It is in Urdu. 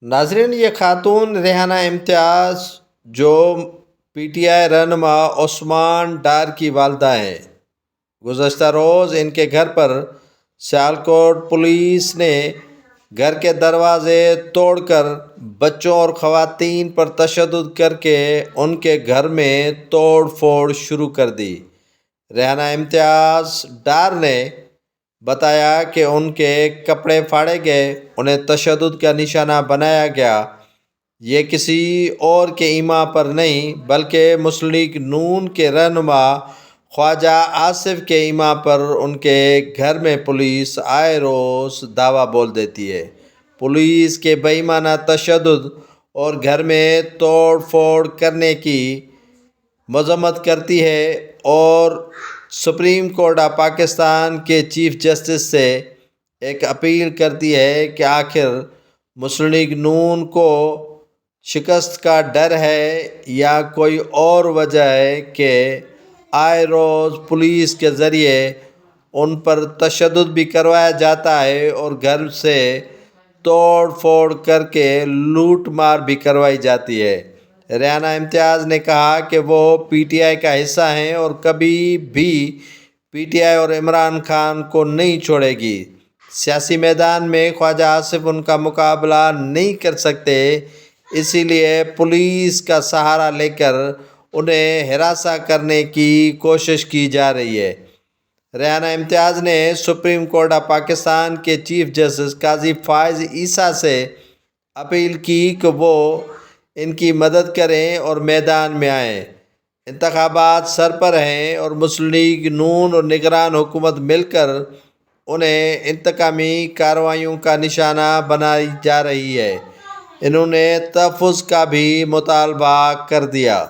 ناظرین، یہ خاتون ریحانہ امتیاز جو پی ٹی آئی رہنما عثمان ڈار کی والدہ ہیں، گزشتہ روز ان کے گھر پر سیالکوٹ پولیس نے گھر کے دروازے توڑ کر بچوں اور خواتین پر تشدد کر کے ان کے گھر میں توڑ پھوڑ شروع کر دی۔ ریحانہ امتیاز ڈار نے بتایا کہ ان کے کپڑے پھاڑے گئے، انہیں تشدد کا نشانہ بنایا گیا۔ یہ کسی اور کے ایما پر نہیں بلکہ مسلم لیگ نون کے رہنما خواجہ آصف کے ایما پر ان کے گھر میں پولیس آئے روز دعویٰ بول دیتی ہے، پولیس کے بے ایمانہ تشدد اور گھر میں توڑ پھوڑ کرنے کی مذمت کرتی ہے اور سپریم کورٹ آف پاکستان کے چیف جسٹس سے ایک اپیل کرتی ہے کہ آخر مسلم لیگ نون کو شکست کا ڈر ہے یا کوئی اور وجہ ہے کہ آئے روز پولیس کے ذریعے ان پر تشدد بھی کروایا جاتا ہے اور گھر سے توڑ پھوڑ کر کے لوٹ مار بھی کروائی جاتی ہے۔ ریحانہ امتیاز نے کہا کہ وہ پی ٹی آئی کا حصہ ہیں اور کبھی بھی پی ٹی آئی اور عمران خان کو نہیں چھوڑے گی۔ سیاسی میدان میں خواجہ آصف ان کا مقابلہ نہیں کر سکتے، اسی لیے پولیس کا سہارا لے کر انہیں ہراساں کرنے کی کوشش کی جا رہی ہے۔ ریحانہ امتیاز نے سپریم کورٹ آف پاکستان کے چیف جسٹس قاضی فائز عیسیٰ سے اپیل کی کہ وہ ان کی مدد کریں اور میدان میں آئیں۔ انتخابات سر پر ہیں اور مسلم لیگ نون اور نگران حکومت مل کر انہیں انتقامی کارروائیوں کا نشانہ بنائی جا رہی ہے۔ انہوں نے تحفظ کا بھی مطالبہ کر دیا۔